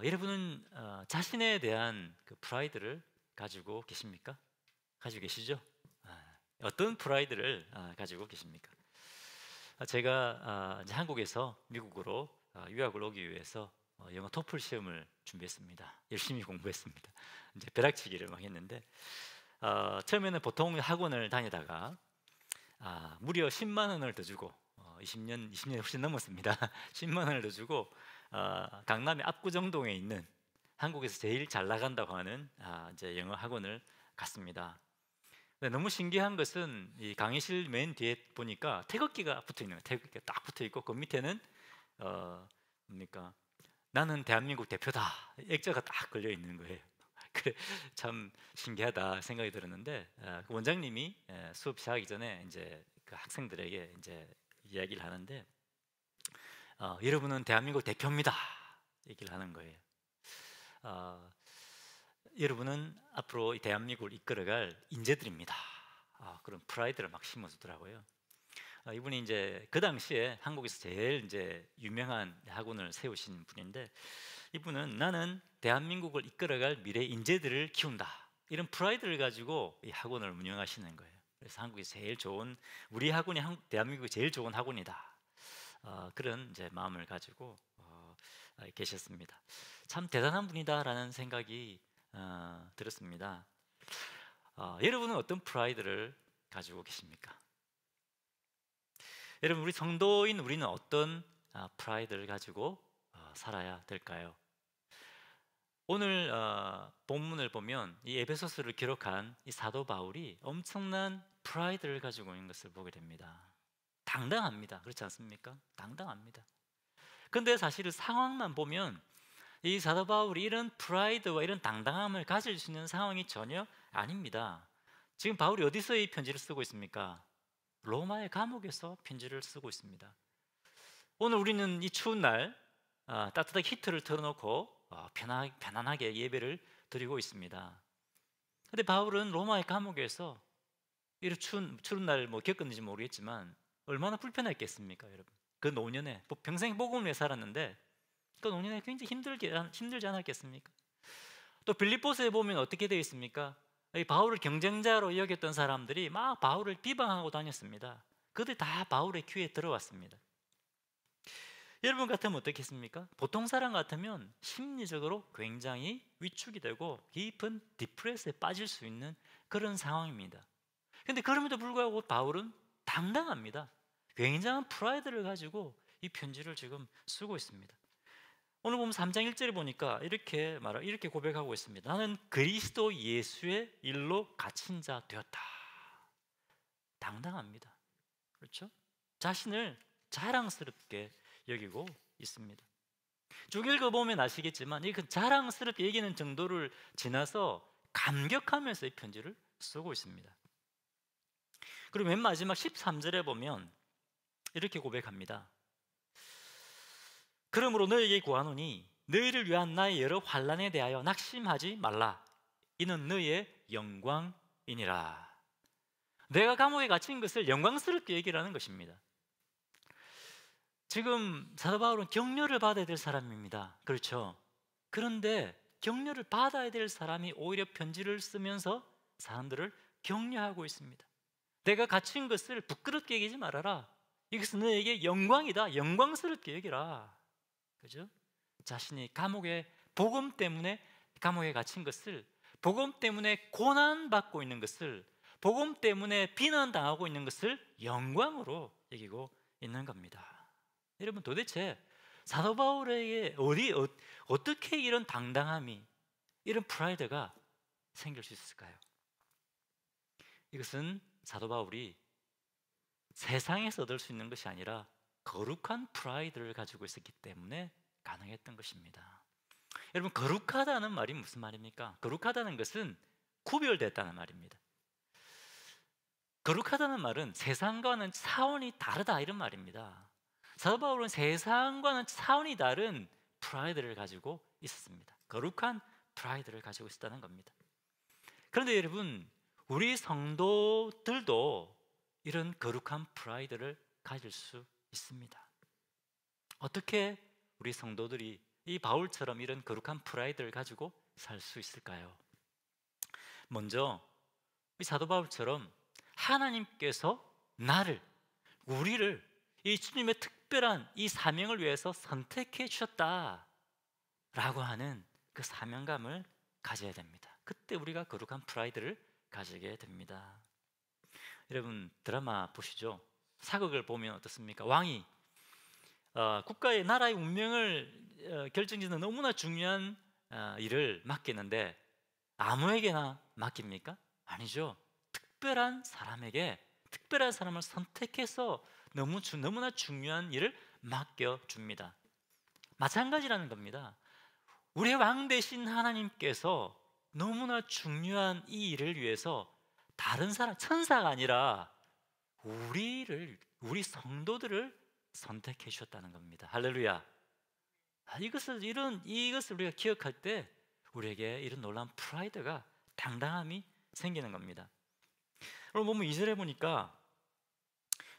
여러분은 자신에 대한 그 프라이드를 가지고 계십니까? 가지고 계시죠? 어떤 프라이드를 가지고 계십니까? 제가 이제 한국에서 미국으로 유학을 오기 위해서 영어 토플 시험을 준비했습니다. 열심히 공부했습니다. 이제 벼락치기를 막 했는데 처음에는 보통 학원을 다니다가 무려 10만 원을 더 주고 20년 훨씬 넘었습니다. 10만 원을 더 주고 강남의 압구정동에 있는 한국에서 제일 잘 나간다고 하는 이제 영어 학원을 갔습니다. 근데 너무 신기한 것은 이 강의실 맨 뒤에 보니까 태극기가 붙어 있는 거예요. 태극기가 딱 붙어 있고 그 밑에는 뭡니까? 나는 대한민국 대표다. 액자가 딱 걸려 있는 거예요. 그래 참 신기하다 생각이 들었는데 그 원장님이 수업 시작하기 전에 이제 그 학생들에게 이제 이야기를 하는데 여러분은 대한민국 대표입니다. 얘기를 하는 거예요. 여러분은 앞으로 이 대한민국을 이끌어갈 인재들입니다. 그런 프라이드를 막 심어주더라고요. 이분이 이제 그 당시에 한국에서 제일 이제 유명한 학원을 세우신 분인데 이분은 나는 대한민국을 이끌어갈 미래 인재들을 키운다. 이런 프라이드를 가지고 이 학원을 운영하시는 거예요. 그래서 한국에서 제일 좋은 우리 학원이 대한민국이 제일 좋은 학원이다. 그런 이제 마음을 가지고 계셨습니다. 참 대단한 분이다라는 생각이 들었습니다. 여러분은 어떤 프라이드를 가지고 계십니까? 여러분 우리 성도인 우리는 어떤 프라이드를 가지고 살아야 될까요? 오늘 본문을 보면 이 에베소서를 기록한 이 사도 바울이 엄청난 프라이드를 가지고 있는 것을 보게 됩니다. 당당합니다. 그렇지 않습니까? 당당합니다. 그런데 사실은 상황만 보면 이 사도 바울이 이런 프라이드와 이런 당당함을 가질 수 있는 상황이 전혀 아닙니다. 지금 바울이 어디서 이 편지를 쓰고 있습니까? 로마의 감옥에서 편지를 쓰고 있습니다. 오늘 우리는 이 추운 날 따뜻하게 히터를 틀어놓고 편안하게 예배를 드리고 있습니다. 근데 바울은 로마의 감옥에서 이런 추운 날 겪었는지 모르겠지만 얼마나 불편했겠습니까, 여러분? 그 노년에 평생 복음을 위해 살았는데 그 노년에 굉장히 힘들지 않았겠습니까? 또 빌립보서에 보면 어떻게 되어 있습니까? 이 바울을 경쟁자로 여겼던 사람들이 막 바울을 비방하고 다녔습니다. 그들이 다 바울의 귀에 들어왔습니다. 여러분 같으면 어떻겠습니까? 보통 사람 같으면 심리적으로 굉장히 위축이 되고 깊은 디프레스에 빠질 수 있는 그런 상황입니다. 그런데 그럼에도 불구하고 바울은 당당합니다. 굉장한 프라이드를 가지고 이 편지를 지금 쓰고 있습니다. 오늘 보면 3장 1절에 보니까 이렇게 고백하고 있습니다. 나는 그리스도 예수의 일로 갇힌 자 되었다. 당당합니다. 그렇죠? 자신을 자랑스럽게 여기고 있습니다. 쭉 읽어보면 아시겠지만 이 자랑스럽게 여기는 정도를 지나서 감격하면서 이 편지를 쓰고 있습니다. 그리고 맨 마지막 13절에 보면 이렇게 고백합니다. 그러므로 너에게 구하노니 너희를 위한 나의 여러 환난에 대하여 낙심하지 말라. 이는 너의 영광이니라. 내가 감옥에 갇힌 것을 영광스럽게 얘기를 하는 것입니다. 지금 사도 바울은 격려를 받아야 될 사람입니다. 그렇죠? 그런데 격려를 받아야 될 사람이 오히려 편지를 쓰면서 사람들을 격려하고 있습니다. 내가 갇힌 것을 부끄럽게 여기지 말아라. 이것은 너에게 영광이다. 영광스럽게 여기라. 그죠? 자신이 복음 때문에 감옥에 갇힌 것을, 복음 때문에 고난받고 있는 것을, 복음 때문에 비난당하고 있는 것을 영광으로 여기고 있는 겁니다. 여러분 도대체 사도 바울에게 어떻게 이런 당당함이, 이런 프라이드가 생길 수 있을까요? 이것은 사도 바울이 세상에서 얻을 수 있는 것이 아니라 거룩한 프라이드를 가지고 있었기 때문에 가능했던 것입니다. 여러분 거룩하다는 말이 무슨 말입니까? 거룩하다는 것은 구별됐다는 말입니다. 거룩하다는 말은 세상과는 차원이 다르다 이런 말입니다. 사도 바울은 세상과는 차원이 다른 프라이드를 가지고 있었습니다. 거룩한 프라이드를 가지고 있었다는 겁니다. 그런데 여러분 우리 성도들도 이런 거룩한 프라이드를 가질 수 있습니다. 어떻게 우리 성도들이 이 바울처럼 이런 거룩한 프라이드를 가지고 살 수 있을까요? 먼저 이 사도 바울처럼 하나님께서 우리를 이 주님의 특별한 이 사명을 위해서 선택해 주셨다라고 하는 그 사명감을 가져야 됩니다. 그때 우리가 거룩한 프라이드를 가지게 됩니다. 여러분 드라마 보시죠. 사극을 보면 어떻습니까? 왕이 국가의 나라의 운명을 결정짓는 너무나 중요한 일을 맡기는데 아무에게나 맡깁니까? 아니죠. 특별한 사람을 선택해서 너무나 중요한 일을 맡겨줍니다. 마찬가지라는 겁니다. 우리의 왕 되신 하나님께서 너무나 중요한 이 일을 위해서 다른 사람, 천사가 아니라 우리 성도들을 선택해 주셨다는 겁니다. 할렐루야. 이것을 우리가 기억할 때 우리에게 이런 놀라운 프라이드가, 당당함이 생기는 겁니다. 오늘 보면 2절에 보니까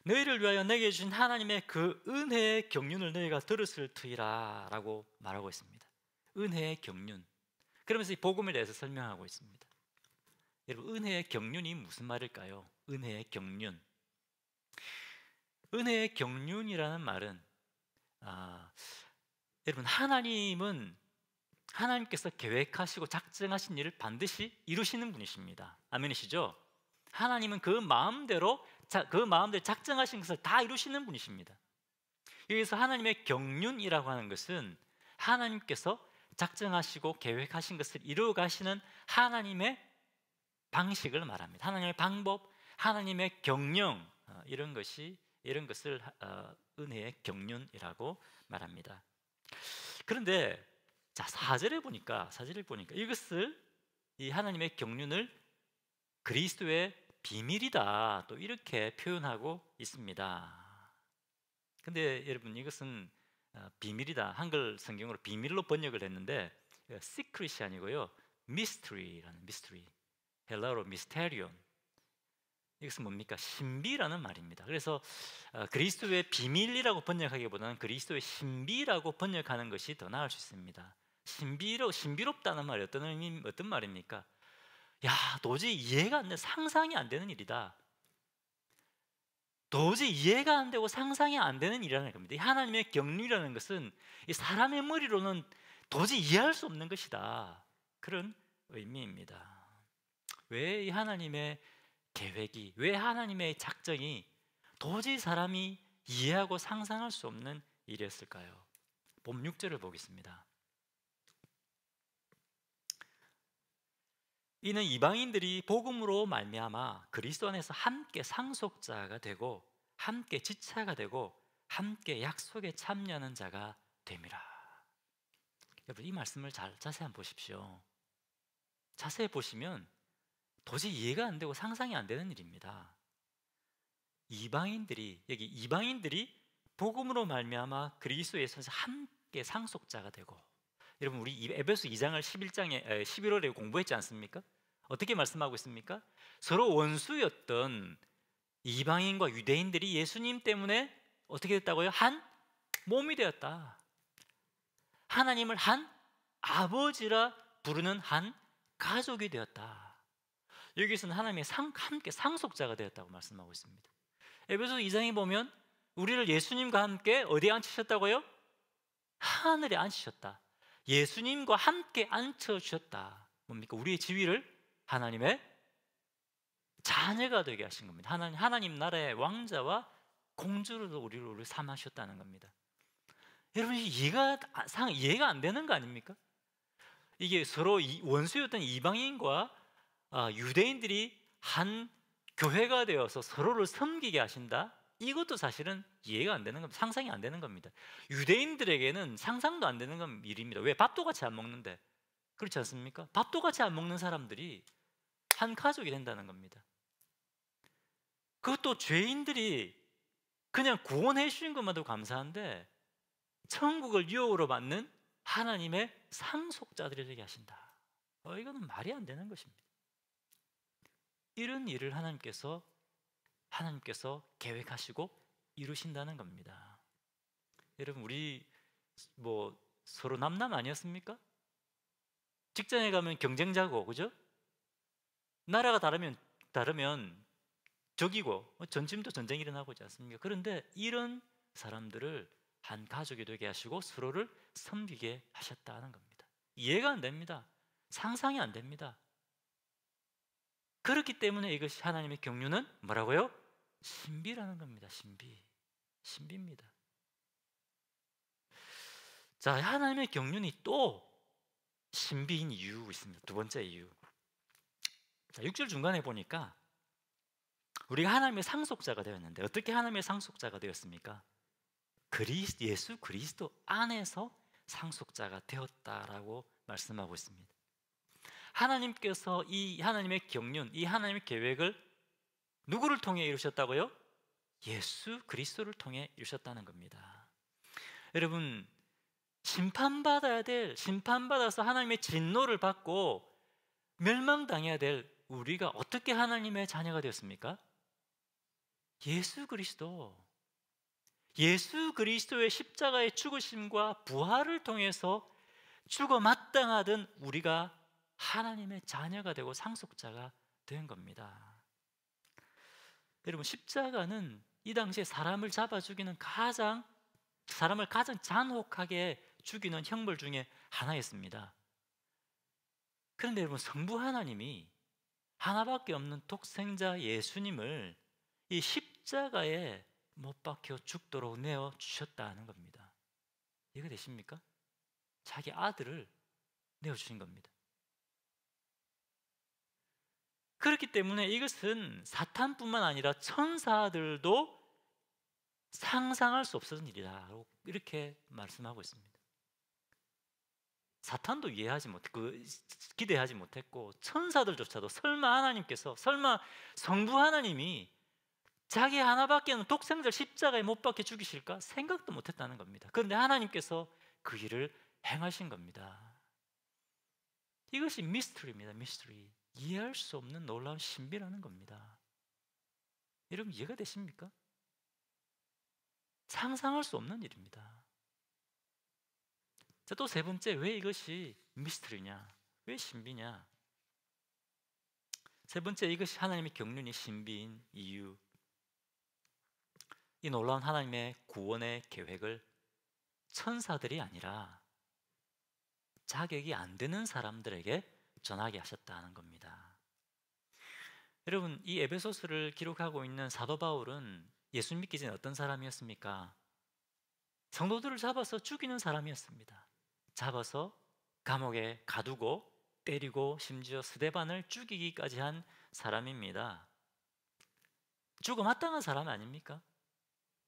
너희를 위하여 내게 주신 하나님의 그 은혜의 경륜을 너희가 들었을 터이라 라고 말하고 있습니다. 은혜의 경륜. 그러면서 이 복음에 대해서 설명하고 있습니다. 여러분, 은혜의 경륜이 무슨 말일까요? 은혜의 경륜. 은혜의 경륜이라는 말은 여러분, 하나님께서 계획하시고 작정하신 일을 반드시 이루시는 분이십니다. 아멘이시죠? 하나님은 그 마음대로 작정하신 것을 다 이루시는 분이십니다. 여기서 하나님의 경륜이라고 하는 것은 하나님께서 작정하시고 계획하신 것을 이루어 가시는 하나님의 방식을 말합니다. 하나님의 방법, 하나님의 경영, 이런 것을 은혜의 경륜이라고 말합니다. 그런데 4절에 보니까 이것을, 이 하나님의 경륜을 그리스도의 비밀이다, 또 이렇게 표현하고 있습니다. 근데 여러분, 이것은 비밀이다, 한글 성경으로 비밀로 번역을 했는데 secret이 아니고요, mystery라는, mystery, 헬라어로 mysterion, 이것은 뭡니까? 신비라는 말입니다. 그래서 그리스도의 비밀이라고 번역하기보다는 그리스도의 신비라고 번역하는 것이 더 나을 수 있습니다. 신비롭다는 말이 어떤 말입니까? 도저히 이해가 안 돼, 상상이 안 되는 일이다. 도저히 이해가 안 되고 상상이 안 되는 일이라는 겁니다. 이 하나님의 경륜이라는 것은 이 사람의 머리로는 도저히 이해할 수 없는 것이다, 그런 의미입니다. 왜 이 하나님의 계획이, 왜 하나님의 작정이 도저히 사람이 이해하고 상상할 수 없는 일이었을까요? 본 6절을 보겠습니다. 이는 이방인들이 복음으로 말미암아 그리스도 안에서 함께 상속자가 되고 함께 지체가 되고 함께 약속에 참여하는 자가 됨이라. 여러분, 이 말씀을 자세히 한번 보십시오. 자세히 보시면 도저히 이해가 안 되고 상상이 안 되는 일입니다. 이방인들이 복음으로 말미암아 그리스도에서 함께 상속자가 되고, 여러분, 우리 에베소 2장을 11월에 공부했지 않습니까? 어떻게 말씀하고 있습니까? 서로 원수였던 이방인과 유대인들이 예수님 때문에 어떻게 됐다고요? 한 몸이 되었다. 하나님을 한 아버지라 부르는 한 가족이 되었다. 여기서는 하나님의 함께 상속자가 되었다고 말씀하고 있습니다. 에베소 2장에 보면 우리를 예수님과 함께 어디에 앉히셨다고요? 하늘에 앉히셨다. 예수님과 함께 앉혀주셨다. 뭡니까? 우리의 지위를 하나님의 자녀가 되게 하신 겁니다. 하나님 나라의 왕자와 공주로 우리를 삼으셨다는 겁니다. 여러분, 이해가 안 되는 거 아닙니까? 이게 서로 원수였던 이방인과 유대인들이 한 교회가 되어서 서로를 섬기게 하신다? 이것도 사실은 이해가 안 되는 겁니다. 상상이 안 되는 겁니다. 유대인들에게는 상상도 안 되는 일입니다. 왜? 밥도 같이 안 먹는데. 그렇지 않습니까? 밥도 같이 안 먹는 사람들이 한 가족이 된다는 겁니다. 그것도 죄인들이 그냥 구원해 주신 것만도 감사한데 천국을 유혹으로 받는 하나님의 상속자들이 되게 하신다. 이거는 말이 안 되는 것입니다. 이런 일을 하나님께서 계획하시고 이루신다는 겁니다. 여러분, 우리 서로 남남 아니었습니까? 직장에 가면 경쟁자고, 그죠? 나라가 다르면 적이고 전쟁도 전쟁이 일어나고 있지 않습니까? 그런데 이런 사람들을 한 가족이 되게 하시고 서로를 섬기게 하셨다는 겁니다. 이해가 안 됩니다. 상상이 안 됩니다. 그렇기 때문에 이것이 하나님의 경륜은 뭐라고요? 신비라는 겁니다. 신비입니다. 자, 하나님의 경륜이 또 신비인 이유 있습니다. 두 번째 이유. 자, 6절 중간에 보니까 우리가 하나님의 상속자가 되었는데 어떻게 하나님의 상속자가 되었습니까? 예수 그리스도 안에서 상속자가 되었다라고 말씀하고 있습니다. 하나님께서 이 하나님의 경륜, 이 하나님의 계획을 누구를 통해 이루셨다고요? 예수 그리스도를 통해 이루셨다는 겁니다. 여러분, 심판받아서 하나님의 진노를 받고 멸망당해야 될 우리가 어떻게 하나님의 자녀가 되었습니까? 예수 그리스도의 십자가의 죽으심과 부활을 통해서 죽어 마땅하던 우리가 하나님의 자녀가 되고 상속자가 된 겁니다. 여러분, 십자가는 이 당시에 사람을 잡아 죽이는 사람을 가장 잔혹하게 죽이는 형벌 중에 하나였습니다. 그런데 여러분, 성부 하나님이 하나밖에 없는 독생자 예수님을 이 십자가에 못 박혀 죽도록 내어 주셨다는 겁니다. 이해가 되십니까? 자기 아들을 내어 주신 겁니다. 그렇기 때문에 이것은 사탄뿐만 아니라 천사들도 상상할 수 없었던 일이라고 이렇게 말씀하고 있습니다. 사탄도 기대하지 못했고 천사들조차도 설마 성부 하나님이 자기 하나밖에 없는 독생자를 십자가에 못 박혀 죽이실까 생각도 못했다는 겁니다. 그런데 하나님께서 그 일을 행하신 겁니다. 이것이 미스터리입니다. 미스터리. 이해할 수 없는 놀라운 신비라는 겁니다. 여러분, 이해가 되십니까? 상상할 수 없는 일입니다. 자, 또 세 번째, 왜 이것이 미스터리냐? 왜 신비냐? 세 번째, 이것이 하나님의 경륜이 신비인 이유. 이 놀라운 하나님의 구원의 계획을 천사들이 아니라 자격이 안 되는 사람들에게 전하게 하셨다는 겁니다. 여러분, 이 에베소서를 기록하고 있는 사도 바울은 예수 믿기 전에 어떤 사람이었습니까? 성도들을 잡아서 죽이는 사람이었습니다. 잡아서 감옥에 가두고 때리고 심지어 스데반을 죽이기까지 한 사람입니다. 죽어 마땅한 사람 아닙니까?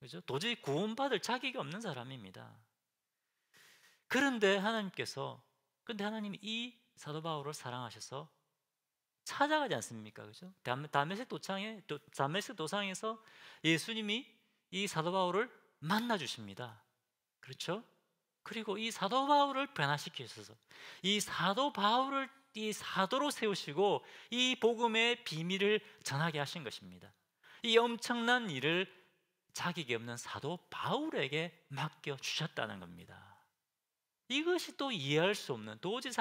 그죠? 도저히 구원받을 자격이 없는 사람입니다. 그런데 하나님이 이 사도 바울을 사랑하셔서 찾아가지 않습니까? 그죠? 다메섹 도상에서 예수님이 이 사도 바울을 만나 주십니다. 그렇죠? 그리고 이 사도 바울을 변화시키셔서 이 사도 바울을 이 사도로 세우시고 이 복음의 비밀을 전하게 하신 것입니다. 이 엄청난 일을 자격이 없는 사도 바울에게 맡겨 주셨다는 겁니다. 이것이 또 이해할 수 없는, 도저히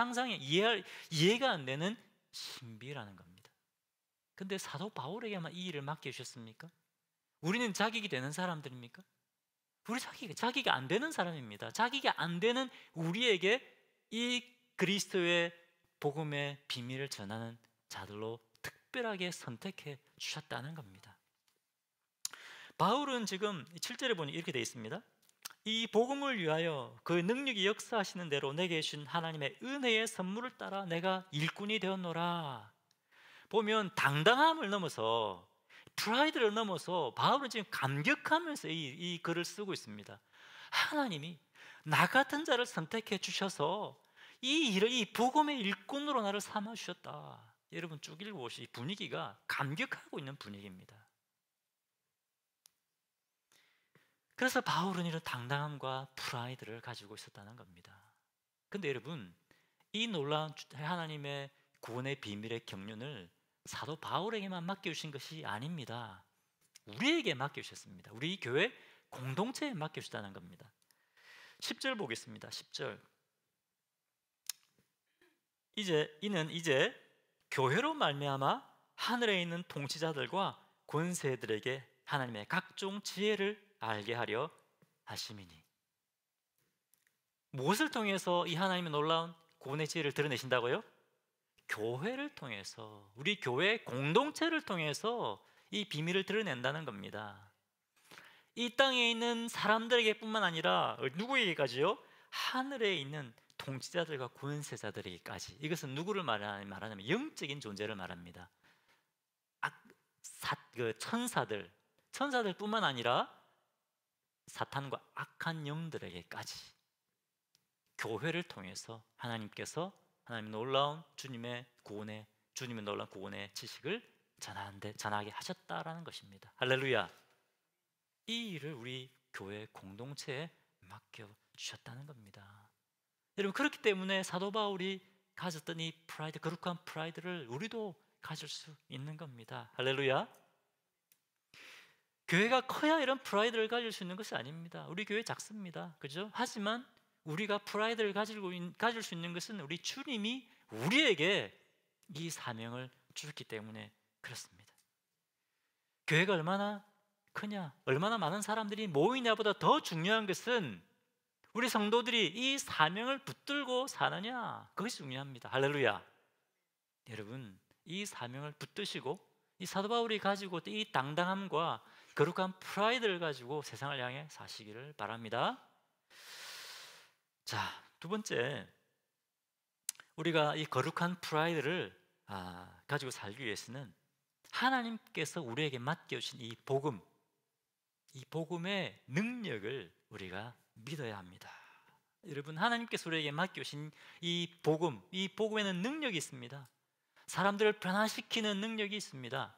이해가 안 되는 신비라는 겁니다. 근데 사도 바울에게만 이 일을 맡겨 주셨습니까? 우리는 자격이 되는 사람들입니까? 우리 자기가 안 되는 사람입니다. 자기가 안 되는 우리에게 이 그리스도의 복음의 비밀을 전하는 자들로 특별하게 선택해 주셨다는 겁니다. 바울은 지금 7절에 보니 이렇게 되어 있습니다. 이 복음을 위하여 그 능력이 역사하시는 대로 내게 주신 하나님의 은혜의 선물을 따라 내가 일꾼이 되었노라. 보면 당당함을 넘어서, 프라이드를 넘어서 바울은 지금 감격하면서 이 글을 쓰고 있습니다. 하나님이 나 같은 자를 선택해 주셔서 이 복음의 일꾼으로 나를 삼아 주셨다. 여러분, 쭉 읽어보시, 분위기가 감격하고 있는 분위기입니다. 그래서 바울은 이런 당당함과 프라이드를 가지고 있었다는 겁니다. 근데 여러분, 이 놀라운 하나님의 구원의 비밀의 경륜을 사도 바울에게만 맡겨주신 것이 아닙니다. 우리에게 맡겨주셨습니다. 우리 교회 공동체에 맡겨주셨다는 겁니다. 10절 보겠습니다. 10절. 이는 이제 교회로 말미암아 하늘에 있는 통치자들과 권세들에게 하나님의 각종 지혜를 알게 하려 하심이니. 무엇을 통해서 이 하나님의 놀라운 구원의 지혜를 드러내신다고요? 교회를 통해서, 우리 교회 공동체를 통해서 이 비밀을 드러낸다는 겁니다. 이 땅에 있는 사람들에게 뿐만 아니라 누구에게까지요? 하늘에 있는 통치자들과 권세자들에게까지. 이것은 누구를 말하냐면 영적인 존재를 말합니다. 천사들뿐만 아니라 사탄과 악한 영들에게까지 교회를 통해서 하나님의 놀라운 주님의 놀라운 구원의 지식을 전하게 하셨다라는 것입니다. 할렐루야. 이 일을 우리 교회 공동체에 맡겨 주셨다는 겁니다. 여러분, 그렇기 때문에 사도 바울이 가졌던 이 거룩한 프라이드를 우리도 가질 수 있는 겁니다. 할렐루야. 교회가 커야 이런 프라이드를 가질 수 있는 것이 아닙니다. 우리 교회 작습니다. 그죠? 하지만 우리가 프라이드를 가질 수 있는 것은 우리 주님이 우리에게 이 사명을 주셨기 때문에 그렇습니다. 교회가 얼마나 크냐, 얼마나 많은 사람들이 모이냐보다 더 중요한 것은 우리 성도들이 이 사명을 붙들고 사느냐, 그것이 중요합니다. 할렐루야. 여러분, 이 사명을 붙드시고 이 사도 바울이 가지고 이 당당함과 거룩한 프라이드를 가지고 세상을 향해 사시기를 바랍니다. 자, 두 번째, 우리가 이 거룩한 프라이드를 가지고 살기 위해서는 하나님께서 우리에게 맡겨주신 이 복음의 능력을 우리가 믿어야 합니다. 여러분, 하나님께서 우리에게 맡겨주신 이 복음에는 능력이 있습니다. 사람들을 변화시키는 능력이 있습니다.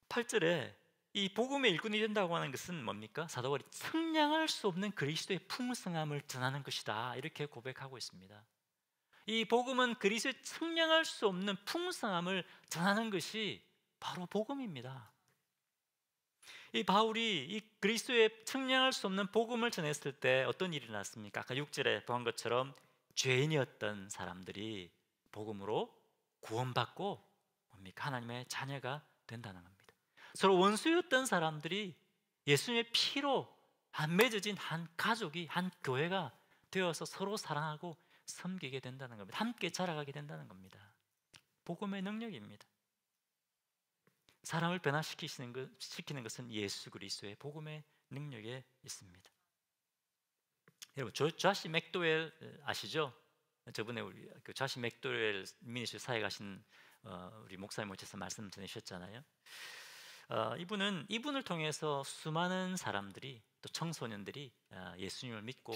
8절에 이 복음의 일꾼이 된다고 하는 것은 뭡니까? 사도 바울이 측량할 수 없는 그리스도의 풍성함을 전하는 것이다, 이렇게 고백하고 있습니다. 이 복음은 그리스도의 측량할 수 없는 풍성함을 전하는 것이 바로 복음입니다. 이 바울이 이 그리스도의 측량할 수 없는 복음을 전했을 때 어떤 일이 났습니까? 아까 6절에 보한 것처럼 죄인이었던 사람들이 복음으로 구원받고 뭡니까? 하나님의 자녀가 된다는 겁니다. 서로 원수였던 사람들이 예수님의 피로 맺어진 한 가족이, 한 교회가 되어서 서로 사랑하고 섬기게 된다는 겁니다. 함께 자라가게 된다는 겁니다. 복음의 능력입니다. 사람을 변화시키는 것은 예수 그리스도의 복음의 능력에 있습니다. 여러분, 조시 맥도웰 아시죠? 저번에 우리 조시 맥도웰 미니스트리 사회 가신 우리 목사님 오셔서 말씀 전해주셨잖아요. 이분을 통해서 수많은 사람들이, 또 청소년들이 예수님을 믿고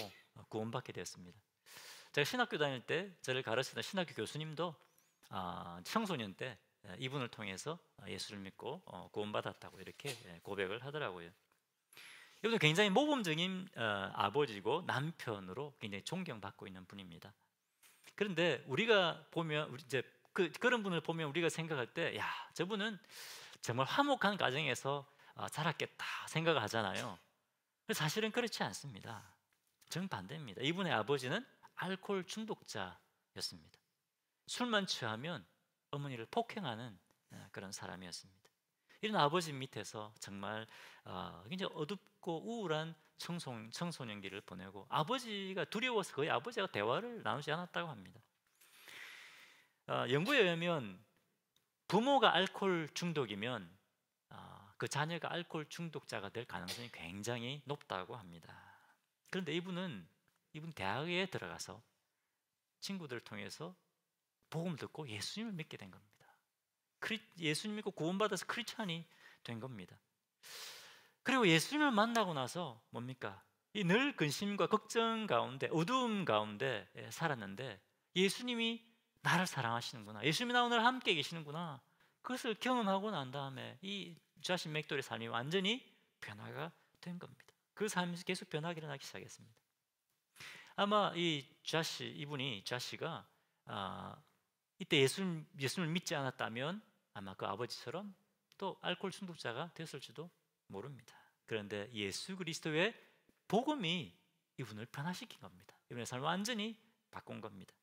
구원받게 되었습니다. 제가 신학교 다닐 때 저를 가르치던 신학교 교수님도 청소년 때 이분을 통해서 예수를 믿고 구원받았다고 이렇게 고백을 하더라고요. 이분은 굉장히 모범적인 아버지고 남편으로 굉장히 존경받고 있는 분입니다. 그런데 우리가 보면 이제 그런 분을 보면 우리가 생각할 때, 야, 저분은 정말 화목한 가정에서 자랐겠다 생각을 하잖아요. 사실은 그렇지 않습니다. 정반대입니다. 이분의 아버지는 알코올 중독자였습니다. 술만 취하면 어머니를 폭행하는 그런 사람이었습니다. 이런 아버지 밑에서 정말 굉장히 어둡고 우울한 청소년기를 보내고, 아버지가 두려워서 거의 아버지가 대화를 나누지 않았다고 합니다. 연구에 의하면 부모가 알코올 중독이면 그 자녀가 알코올 중독자가 될 가능성이 굉장히 높다고 합니다. 그런데 이분 대학에 들어가서 친구들을 통해서 복음을 듣고 예수님을 믿게 된 겁니다. 예수님 믿고 구원받아서 크리스찬이 된 겁니다. 그리고 예수님을 만나고 나서 뭡니까? 이 늘 근심과 걱정 가운데, 어두움 가운데 살았는데 예수님이 나를 사랑하시는구나, 예수님이 나와 오늘 함께 계시는구나, 그것을 경험하고 난 다음에 이 자신 맥돌의 삶이 완전히 변화가 된 겁니다. 그 삶이 계속 변화가 일어나기 시작했습니다. 아마 이분이 자씨가 이때 예수님을 믿지 않았다면 아마 그 아버지처럼 또 알코올 중독자가 됐을지도 모릅니다. 그런데 예수 그리스도의 복음이 이분을 변화시킨 겁니다. 이분의 삶을 완전히 바꾼 겁니다.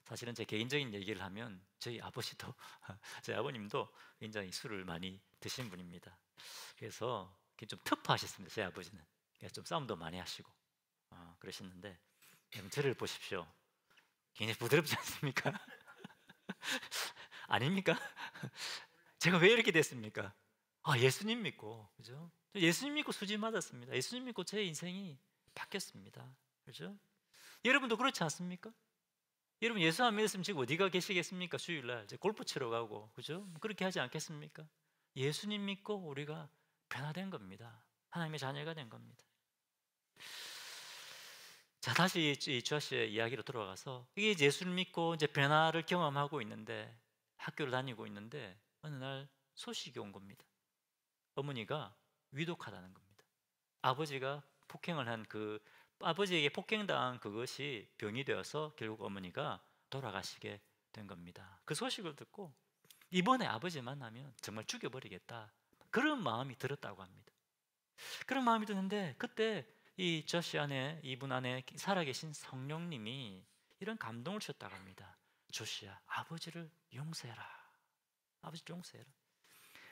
사실은 제 개인적인 얘기를 하면 저희 아버지도 저희 아버님도 굉장히 술을 많이 드신 분입니다. 그래서 좀 터프하셨습니다. 제 아버지는 그래서 좀 싸움도 많이 하시고 그러셨는데, 여러분 저를 보십시오. 굉장히 부드럽지 않습니까? 아닙니까? 제가 왜 이렇게 됐습니까? 예수님 믿고, 그죠? 예수님 믿고 수지 맞았습니다. 예수님 믿고 제 인생이 바뀌었습니다. 그죠? 여러분도 그렇지 않습니까? 여러분 예수 안 믿었으면 지금 어디가 계시겠습니까? 주일날 이제 골프 치러 가고, 그죠? 그렇게 하지 않겠습니까? 예수님 믿고 우리가 변화된 겁니다. 하나님의 자녀가 된 겁니다. 자, 다시 이 주아 씨의 이야기로 돌아가서, 이게 예수를 믿고 이제 변화를 경험하고 있는데, 학교를 다니고 있는데 어느 날 소식이 온 겁니다. 어머니가 위독하다는 겁니다. 아버지가 폭행을 한 아버지에게 폭행당한 그것이 병이 되어서 결국 어머니가 돌아가시게 된 겁니다. 그 소식을 듣고 이번에 아버지 만나면 정말 죽여버리겠다, 그런 마음이 들었다고 합니다. 그런 마음이 드는데, 그때 이 저씨 안에, 이분 안에 살아계신 성령님이 이런 감동을 주셨다고 합니다. 조씨야, 아버지를 용서해라. 아버지를 용서해라.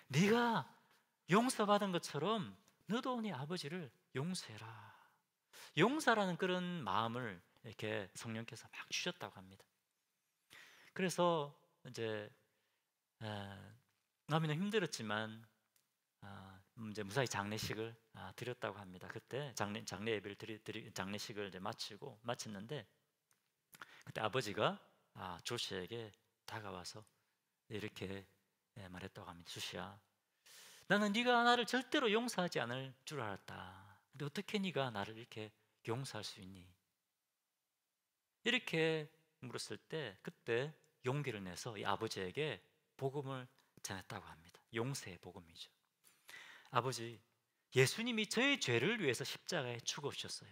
네가 용서받은 것처럼 너도 네 아버지를 용서해라. 용서라는 그런 마음을 이렇게 성령께서 막 주셨다고 합니다. 그래서 이제 너무나 힘들었지만 이제 무사히 장례식을 드렸다고 합니다. 그때 장례 예배를 장례식을 이제 마쳤는데, 그때 아버지가 조씨에게 다가와서 이렇게 말했다고 합니다. 조씨야, 나는 네가 나를 절대로 용서하지 않을 줄 알았다. 근데 어떻게 네가 나를 이렇게 용서할 수 있니? 이렇게 물었을 때, 그때 용기를 내서 이 아버지에게 복음을 전했다고 합니다. 용서의 복음이죠. 아버지, 예수님이 저의 죄를 위해서 십자가에 죽으셨어요.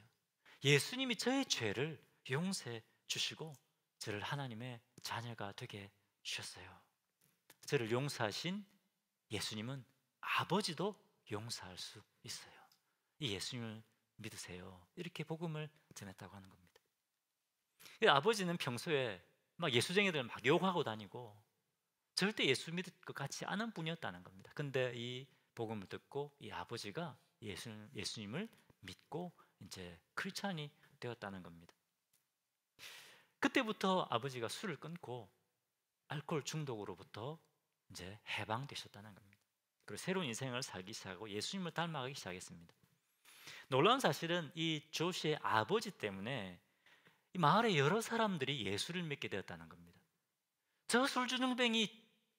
예수님이 저의 죄를 용서해 주시고 저를 하나님의 자녀가 되게 주셨어요. 저를 용서하신 예수님은 아버지도 용서할 수 있어요. 이 예수님을 믿으세요. 이렇게 복음을 전했다고 하는 겁니다. 아버지는 평소에 막 예수쟁이들 막 욕하고 다니고 절대 예수 믿을 것 같지 않은 분이었다는 겁니다. 근데 이 복음을 듣고 이 아버지가 예수님을 믿고 이제 크리스찬이 되었다는 겁니다. 그때부터 아버지가 술을 끊고 알코올 중독으로부터 이제 해방되셨다는 겁니다. 그리고 새로운 인생을 살기 시작하고 예수님을 닮아가기 시작했습니다. 놀라운 사실은 이 조시의 아버지 때문에 이 마을의 여러 사람들이 예수를 믿게 되었다는 겁니다. 저 술주정뱅이,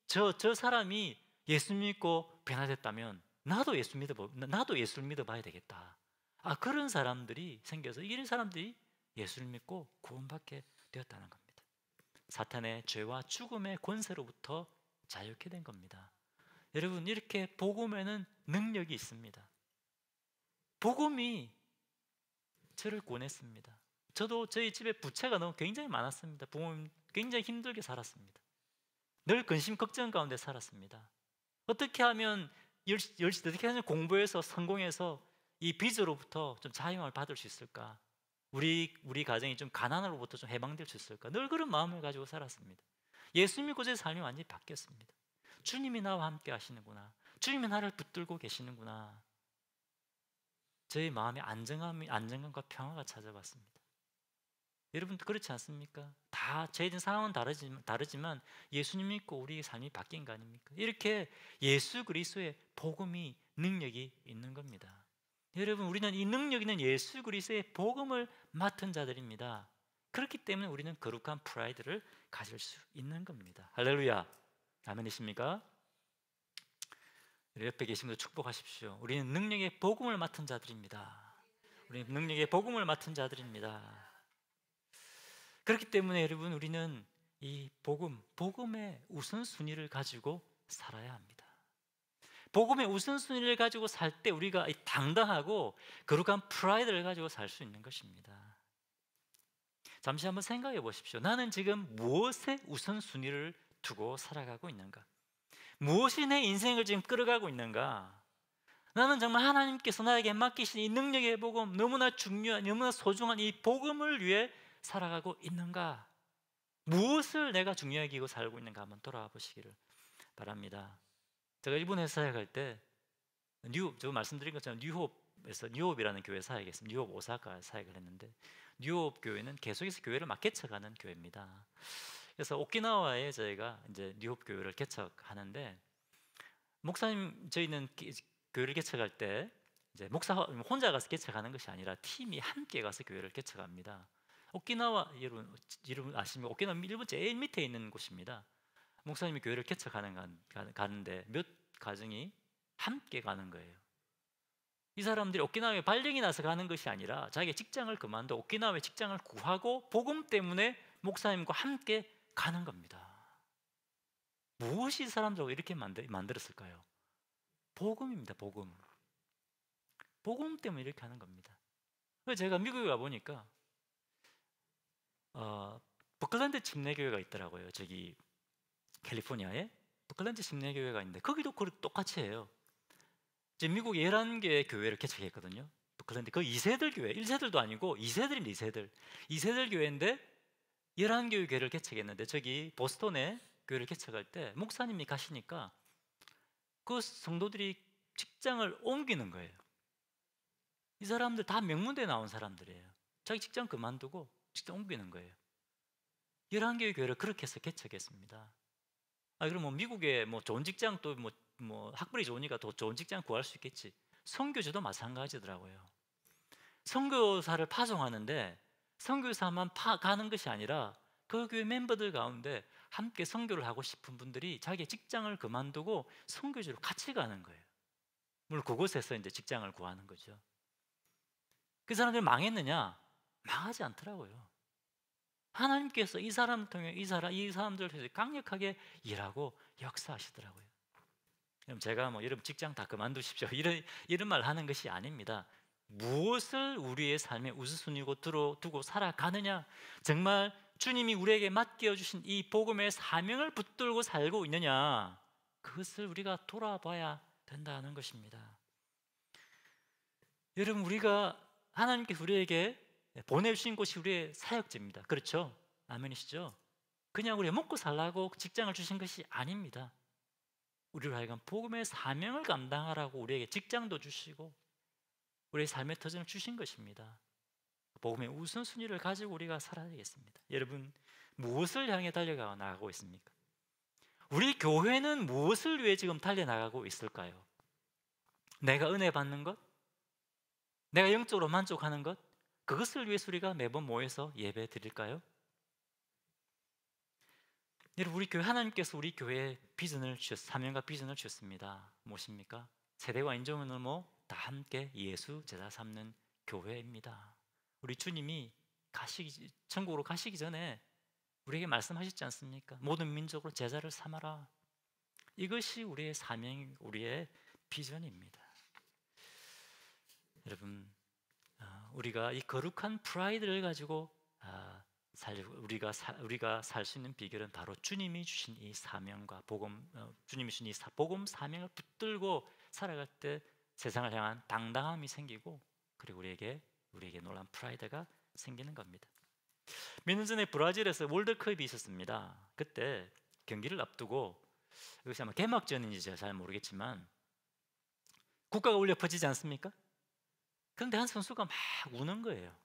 저 사람이 예수 믿고 변화됐다면 나도 예수를 믿어봐야 되겠다. 그런 사람들이 생겨서 이런 사람들이 예수를 믿고 구원받게 되었다는 겁니다. 사탄의 죄와 죽음의 권세로부터 자유케 된 겁니다. 여러분, 이렇게 복음에는 능력이 있습니다. 복음이 저를 구원했습니다. 저도 저희 집에 부채가 너무 굉장히 많았습니다. 부모님 굉장히 힘들게 살았습니다. 늘 근심 걱정 가운데 살았습니다. 어떻게 하면 어떻게 하면 공부해서 성공해서 이 빚으로부터 좀 자유함을 받을 수 있을까? 우리 가정이 좀 가난으로부터 좀 해방될 수 있을까? 늘 그런 마음을 가지고 살았습니다. 예수 믿고 제 삶이 완전히 바뀌었습니다. 주님이 나와 함께 하시는구나. 주님이 나를 붙들고 계시는구나. 저의 마음에 안정감과 평화가 찾아왔습니다. 여러분도 그렇지 않습니까? 다 저희들 상황은 다르지만 예수님 믿고 우리의 삶이 바뀐 거 아닙니까? 이렇게 예수 그리스도의 복음이 능력이 있는 겁니다. 여러분, 우리는 이 능력 있는 예수 그리스도의 복음을 맡은 자들입니다. 그렇기 때문에 우리는 거룩한 프라이드를 가질 수 있는 겁니다. 할렐루야. 아멘이십니까? 옆에 계신 분들 축복하십시오. 우리는 능력의 복음을 맡은 자들입니다. 우리는 능력의 복음을 맡은 자들입니다. 그렇기 때문에 여러분, 우리는 이 복음의 우선순위를 가지고 살아야 합니다. 복음의 우선순위를 가지고 살 때 우리가 당당하고 거룩한 프라이드를 가지고 살 수 있는 것입니다. 잠시 한번 생각해 보십시오. 나는 지금 무엇에 우선순위를 두고 살아가고 있는가? 무엇이 내 인생을 지금 끌어가고 있는가? 나는 정말 하나님께서 나에게 맡기신 이 능력의 복음, 너무나 중요한, 너무나 소중한 이 복음을 위해 살아가고 있는가? 무엇을 내가 중요하게 여기고 살고 있는가 한번 돌아와 보시기를 바랍니다. 제가 일본에 사역할 때 제가 말씀드린 것처럼 뉴홉이라는 교회 사역했습니다. 뉴홉 오사카 사역을 했는데, 뉴홉 교회는 계속해서 교회를 막 개척하는 교회입니다. 그래서 오키나와에 저희가 이제 뉴홉 교회를 개척하는데, 목사님 저희는 교회를 개척할 때 이제 목사 혼자 가서 개척하는 것이 아니라 팀이 함께 가서 교회를 개척합니다. 오키나와, 여러분 아십니까? 오키나와 일본 제일 밑에 있는 곳입니다. 목사님이 교회를 가는데 몇 가정이 함께 가는 거예요. 이 사람들이 오키나와에 발령이 나서 가는 것이 아니라 자기 직장을 그만두고 오키나와에 직장을 구하고 복음 때문에 목사님과 함께 가는 겁니다. 무엇이 이 사람들하고 이렇게 만들었을까요? 복음입니다. 복음. 복음 때문에 이렇게 하는 겁니다. 그래서 제가 미국에 가보니까 버클랜드 침례교회가 있더라고요. 저기 캘리포니아에 버클랜드 침례교회가 있는데 거기도 똑같이 해요. 지금 미국 11개의 교회를 개척했거든요. 버클랜드 그 2세들 교회, 1세들도 아니고 2세들입니다. 2세들 교회인데 11개의 교회를 개척했는데, 저기 보스턴에 교회를 개척할 때 목사님이 가시니까 그 성도들이 직장을 옮기는 거예요. 이 사람들 다 명문대에 나온 사람들이에요. 자기 직장 그만두고 직장 옮기는 거예요. 11개의 교회를 그렇게 해서 개척했습니다. 그럼 뭐 미국에 뭐 좋은 직장, 또 뭐 학벌이 좋으니까 더 좋은 직장 구할 수 있겠지. 선교지도 마찬가지더라고요. 선교사를 파송하는데 선교사만 가는 것이 아니라 그 교회 멤버들 가운데 함께 선교를 하고 싶은 분들이 자기 직장을 그만두고 선교지로 같이 가는 거예요. 물론 그곳에서 이제 직장을 구하는 거죠. 그 사람들이 망했느냐? 망하지 않더라고요. 하나님께서 이 사람을 통해 이 사람들을 통해 강력하게 일하고 역사하시더라고요. 그럼 제가 뭐 여러분 직장 다 그만두십시오 이런 말 하는 것이 아닙니다. 무엇을 우리의 삶의 우선순위로 두고 살아가느냐, 정말 주님이 우리에게 맡겨주신 이 복음의 사명을 붙들고 살고 있느냐, 그것을 우리가 돌아봐야 된다는 것입니다. 여러분, 하나님께서 우리에게 보내주신 곳이 우리의 사역지입니다. 그렇죠? 아멘이시죠? 그냥 우리 먹고 살라고 직장을 주신 것이 아닙니다. 우리로 하여금 복음의 사명을 감당하라고 우리에게 직장도 주시고 우리의 삶의 터전을 주신 것입니다. 복음의 우선순위를 가지고 우리가 살아야 되겠습니다. 여러분, 무엇을 향해 나가고 있습니까? 우리 교회는 무엇을 위해 지금 달려나가고 있을까요? 내가 은혜 받는 것? 내가 영적으로 만족하는 것? 그것을 위해서 우리가 매번 모여서 예배 드릴까요? 여러분, 우리 교회, 하나님께서 우리 교회에 사명과 비전을 주셨습니다. 무엇입니까? 세대와 인종을 다 함께 예수 제자 삼는 교회입니다. 우리 주님이 천국으로 가시기 전에 우리에게 말씀하셨지 않습니까? 모든 민족으로 제자를 삼아라. 이것이 우리의 사명, 우리의 비전입니다. 여러분, 우리가 이 거룩한 프라이드를 가지고 우리가 살 수 있는 비결은 바로 주님이 주신 이 사명과 주님이 주신 이 복음 사명을 붙들고 살아갈 때 세상을 향한 당당함이 생기고, 그리고 우리에게 놀라운 프라이드가 생기는 겁니다. 몇 년 전에 브라질에서 월드컵이 있었습니다. 그때 경기를 앞두고, 이것이 아마 개막전인지 제가 잘 모르겠지만 국가가 울려 퍼지지 않습니까? 그런데 한 선수가 막 우는 거예요.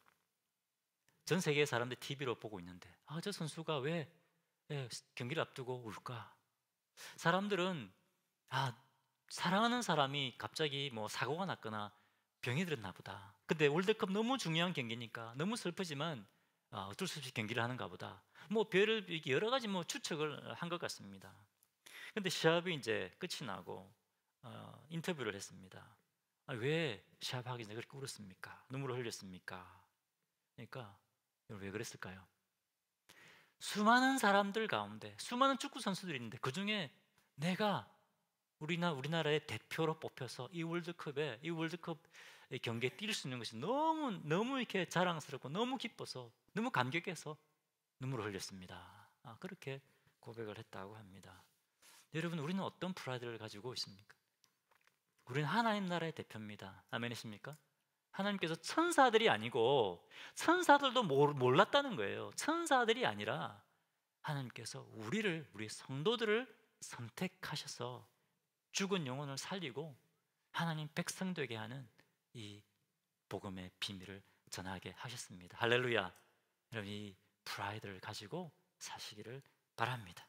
전 세계의 사람들이 TV로 보고 있는데, 저 선수가 왜 경기를 앞두고 울까? 사람들은 사랑하는 사람이 갑자기 사고가 났거나 병이 들었나 보다. 근데 월드컵 너무 중요한 경기니까 너무 슬프지만 어쩔 수 없이 경기를 하는가 보다. 여러 가지 추측을 한 것 같습니다. 근데 시합이 이제 끝이 나고 인터뷰를 했습니다. 왜 시합하기 전에 그렇게 울었습니까? 눈물을 흘렸습니까? 그러니까 왜 그랬을까요? 수많은 사람들 가운데 수많은 축구 선수들이 있는데 그 중에 내가 우리나라의 대표로 뽑혀서 이 월드컵 경기에 뛸 수 있는 것이 너무 이렇게 자랑스럽고 너무 기뻐서 너무 감격해서 눈물을 흘렸습니다. 그렇게 고백을 했다고 합니다. 여러분, 우리는 어떤 프라이드를 가지고 있습니까? 우리는 하나님 나라의 대표입니다. 아멘이십니까? 하나님께서 천사들이 아니고 천사들도 몰랐다는 거예요. 천사들이 아니라 하나님께서 우리 성도들을 선택하셔서 죽은 영혼을 살리고 하나님 백성 되게 하는 이 복음의 비밀을 전하게 하셨습니다. 할렐루야. 여러분, 이 프라이드를 가지고 사시기를 바랍니다.